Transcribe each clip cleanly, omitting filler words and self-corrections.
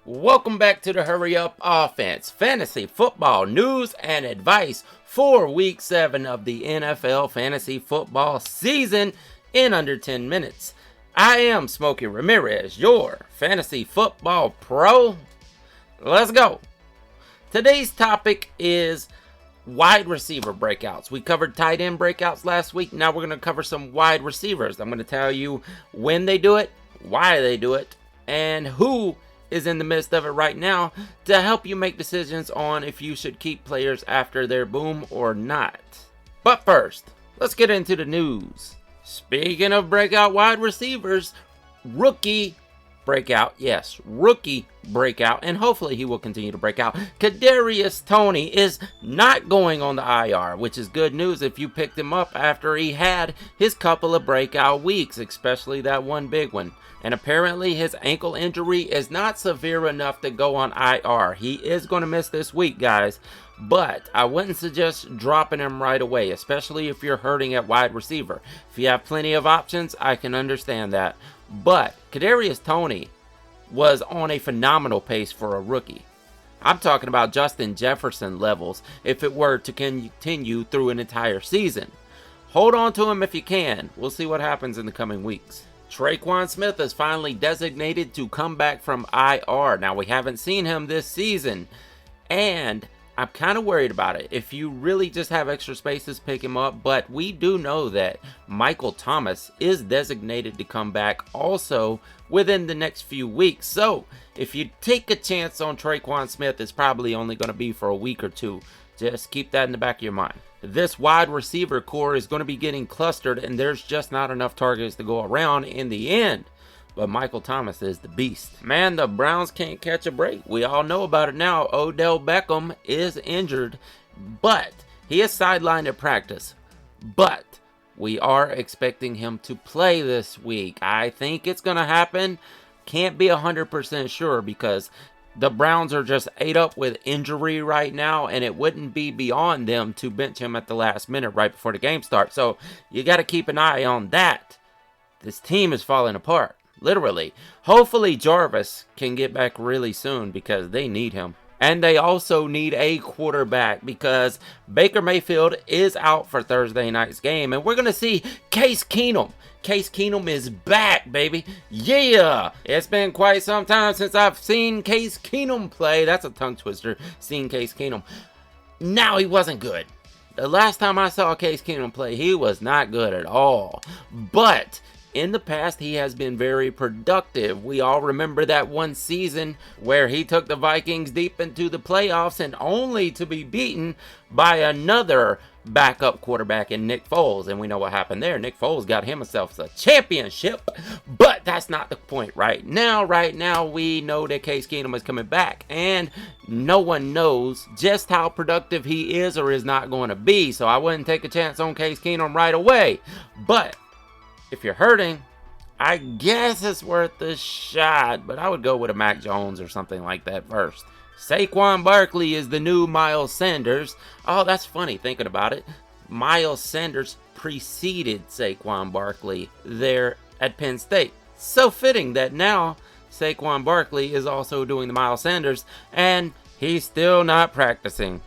Welcome back to the Hurry Up Offense, fantasy football news and advice for Week 7 of the NFL fantasy football season in under 10 minutes. I am Smokey Rameriz, your fantasy football pro. Let's go. Today's topic is wide receiver breakouts. We covered tight end breakouts last week. Now we're going to cover some wide receivers. I'm going to tell you when they do it, why they do it, and who is in the midst of it right now to help you make decisions on if you should keep players after their boom or not. But first, let's get into the news. Speaking of breakout wide receivers, rookie breakout, and hopefully he will continue to break out. Kadarius Toney is not going on the IR, which is good news if you picked him up after he had his couple of breakout weeks, especially that one big one. And apparently his ankle injury is not severe enough to go on IR. He is going to miss this week, guys. But I wouldn't suggest dropping him right away, especially if you're hurting at wide receiver. If you have plenty of options, I can understand that. But Kadarius Toney was on a phenomenal pace for a rookie. I'm talking about Justin Jefferson levels if it were to continue through an entire season. Hold on to him if you can. We'll see what happens in the coming weeks. Traequan Smith is finally designated to come back from IR. Now, we haven't seen him this season, and I'm kind of worried about it. If you really just have extra spaces, pick him up. But we do know that Michael Thomas is designated to come back also within the next few weeks. So if you take a chance on Traequan Smith, it's probably only going to be for a week or two. Just keep that in the back of your mind. This wide receiver core is going to be getting clustered, and there's just not enough targets to go around in the end. But Michael Thomas is the beast. Man, the Browns can't catch a break. We all know about it now. Odell Beckham is injured, but he is sidelined at practice. But we are expecting him to play this week. I think it's going to happen. Can't be 100% sure because the Browns are just ate up with injury right now, and it wouldn't be beyond them to bench him at the last minute right before the game starts. So you got to keep an eye on that. This team is falling apart. Literally. Hopefully Jarvis can get back really soon because they need him. And they also need a quarterback because Baker Mayfield is out for Thursday night's game. And we're going to see Case Keenum. Case Keenum is back, baby. Yeah! It's been quite some time since I've seen Case Keenum play. That's a tongue twister, seeing Case Keenum. Now, he wasn't good. The last time I saw Case Keenum play, he was not good at all. But in the past, he has been very productive. We all remember that one season where he took the Vikings deep into the playoffs and only to be beaten by another backup quarterback in Nick Foles. And we know what happened there. Nick Foles got himself a championship. But that's not the point right now. Right now, we know that Case Keenum is coming back. And no one knows just how productive he is or is not going to be. So I wouldn't take a chance on Case Keenum right away. But if you're hurting, I guess it's worth a shot, but I would go with a Mac Jones or something like that first. Saquon Barkley is the new Miles Sanders. Oh, that's funny thinking about it. Miles Sanders preceded Saquon Barkley there at Penn State. So fitting that now Saquon Barkley is also doing the Miles Sanders, and he's still not practicing.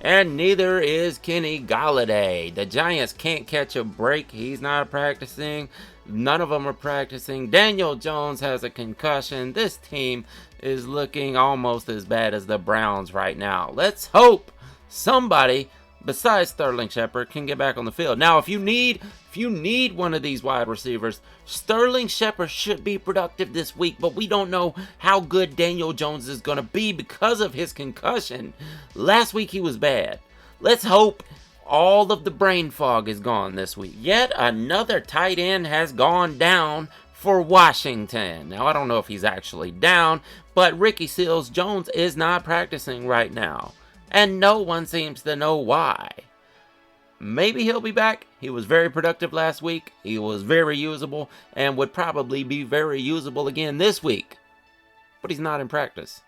And neither is Kenny Golladay. The Giants can't catch a break. He's not practicing. None of them are practicing. Daniel Jones has a concussion. This team is looking almost as bad as the Browns right now. Let's hope somebody besides Sterling Shepard can get back on the field. Now, if you need one of these wide receivers, Sterling Shepard should be productive this week, but we don't know how good Daniel Jones is going to be because of his concussion. Last week he was bad. Let's hope all of the brain fog is gone this week. Yet another tight end has gone down for Washington. Now, I don't know if he's actually down, but Ricky Seals-Jones is not practicing right now, and no one seems to know why. Maybe he'll be back. He was very productive last week. He was very usable and would probably be very usable again this week. But he's not in practice.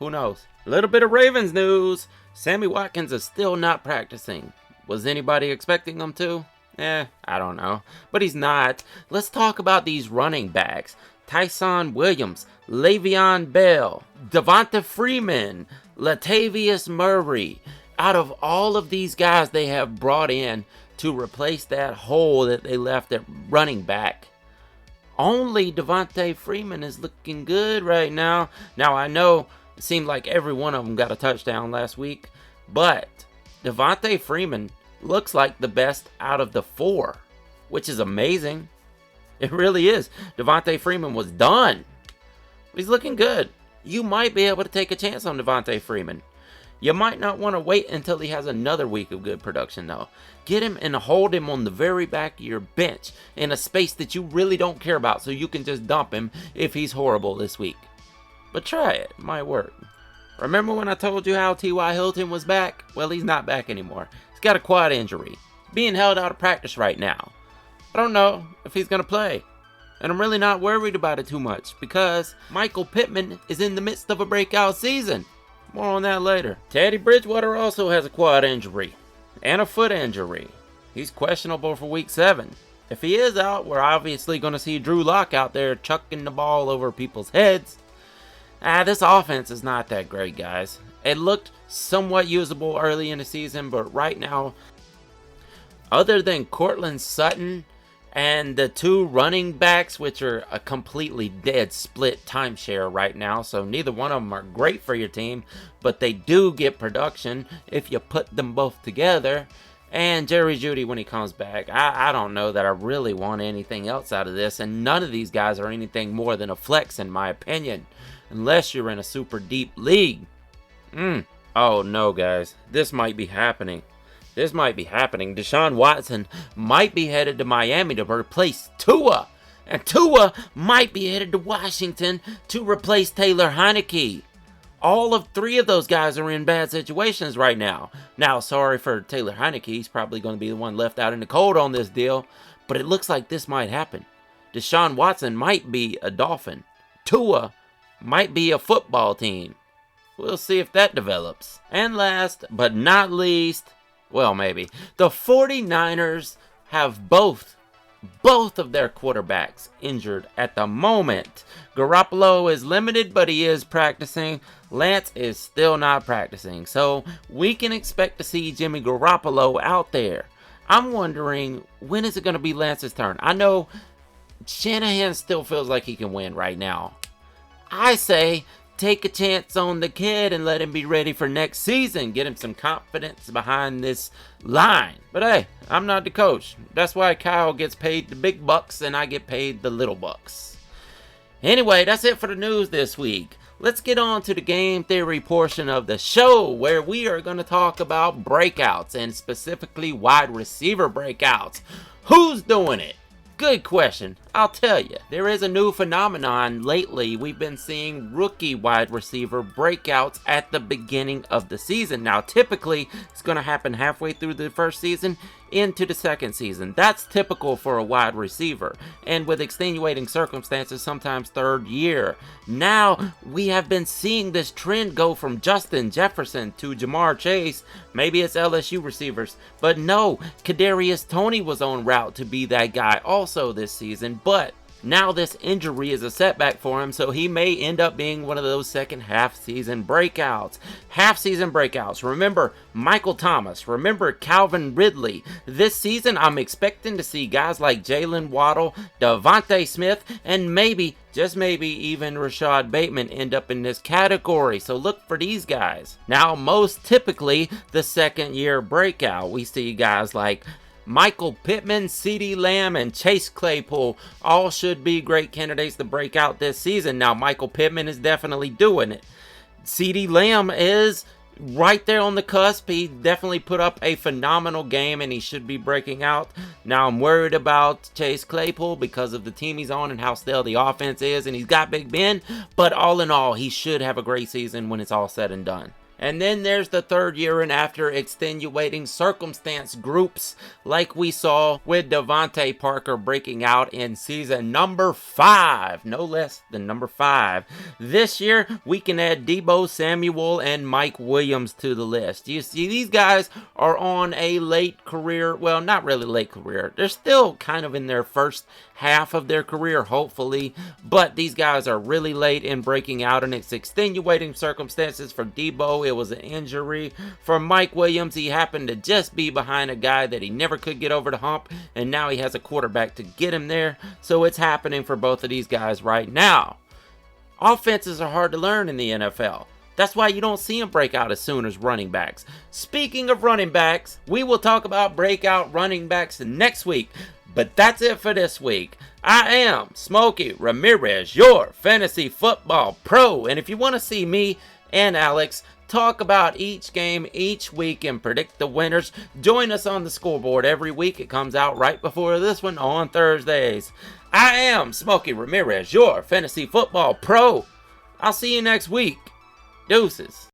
Who knows? A little bit of Ravens news. Sammy Watkins is still not practicing. Was anybody expecting him to? I don't know. But he's not. Let's talk about these running backs. Tyson Williams, Le'Veon Bell, Devonta Freeman, Latavius Murray. Out of all of these guys they have brought in to replace that hole that they left at running back, only Devonta Freeman is looking good right now. Now, I know it seemed like every one of them got a touchdown last week, but Devonta Freeman looks like the best out of the four, which is amazing. It really is. Devonta Freeman was done. He's looking good. You might be able to take a chance on Devonta Freeman. You might not want to wait until he has another week of good production, though. Get him and hold him on the very back of your bench in a space that you really don't care about, so you can just dump him if he's horrible this week. But try it. It might work. Remember when I told you how T.Y. Hilton was back? Well, he's not back anymore. He's got a quad injury. Being held out of practice right now. I don't know if he's going to play. And I'm really not worried about it too much because Michael Pittman is in the midst of a breakout season. More on that later. Teddy Bridgewater also has a quad injury and a foot injury. He's questionable for week 7. If he is out, we're obviously going to see Drew Lock out there chucking the ball over people's heads. This offense is not that great, guys. It looked somewhat usable early in the season, but right now, other than Cortland Sutton and the 2 running backs, which are a completely dead split timeshare right now, so neither one of them are great for your team, but they do get production if you put them both together. And Jerry Jeudy when he comes back. I don't know that I really want anything else out of this, and none of these guys are anything more than a flex in my opinion, unless you're in a super deep league. Oh no, guys, this might be happening. Deshaun Watson might be headed to Miami to replace Tua. And Tua might be headed to Washington to replace Taylor Heineke. All of 3 of those guys are in bad situations right now. Now, sorry for Taylor Heineke. He's probably going to be the one left out in the cold on this deal. But it looks like this might happen. Deshaun Watson might be a Dolphin. Tua might be a football team. We'll see if that develops. And last but not least, well, maybe. The 49ers have both of their quarterbacks injured at the moment. Garoppolo is limited, but he is practicing. Lance is still not practicing. So we can expect to see Jimmy Garoppolo out there. I'm wondering, when is it going to be Lance's turn? I know Shanahan still feels like he can win right now. I say, take a chance on the kid and let him be ready for next season. Get him some confidence behind this line. But hey, I'm not the coach. That's why Kyle gets paid the big bucks and I get paid the little bucks. Anyway, that's it for the news this week. Let's get on to the game theory portion of the show, where we are going to talk about breakouts, and specifically wide receiver breakouts. Who's doing it? Good question. I'll tell you. There is a new phenomenon lately. We've been seeing rookie wide receiver breakouts at the beginning of the season. Now, typically, it's going to happen halfway through the first season into the second season. That's typical for a wide receiver. And with extenuating circumstances, sometimes third year. Now, we have been seeing this trend go from Justin Jefferson to Jamar Chase. Maybe it's LSU receivers. But no, Kadarius Toney was on route to be that guy also this season. But now this injury is a setback for him, so he may end up being one of those second half season breakouts. Half season breakouts. Remember Michael Thomas. Remember Calvin Ridley. This season, I'm expecting to see guys like Jalen Waddle, Devonta Smith, and maybe, just maybe, even Rashad Bateman end up in this category. So look for these guys. Now, most typically, the second year breakout. We see guys like Michael Pittman, CeeDee Lamb, and Chase Claypool all should be great candidates to break out this season. Now, Michael Pittman is definitely doing it. CeeDee Lamb is right there on the cusp. He definitely put up a phenomenal game, and he should be breaking out. Now, I'm worried about Chase Claypool because of the team he's on and how stale the offense is, and he's got Big Ben. But all in all, he should have a great season when it's all said and done. And then there's the third year and after extenuating circumstance groups like we saw with Devontae Parker breaking out in season number 5, no less than number 5. This year, we can add Deebo Samuel and Mike Williams to the list. You see, these guys are on a late career, well, not really late career. They're still kind of in their first half of their career, hopefully, but these guys are really late in breaking out, and it's extenuating circumstances. For Deebo, it was an injury. For Mike Williams, he happened to just be behind a guy that he never could get over the hump, and now he has a quarterback to get him there, so it's happening for both of these guys right now. Offenses are hard to learn in the NFL. That's why you don't see them break out as soon as running backs. Speaking of running backs, we will talk about breakout running backs next week. But that's it for this week. I am Smokey Rameriz, your fantasy football pro. And if you want to see me and Alex talk about each game each week and predict the winners, join us on the scoreboard every week. It comes out right before this one on Thursdays. I am Smokey Rameriz, your fantasy football pro. I'll see you next week. Deuces.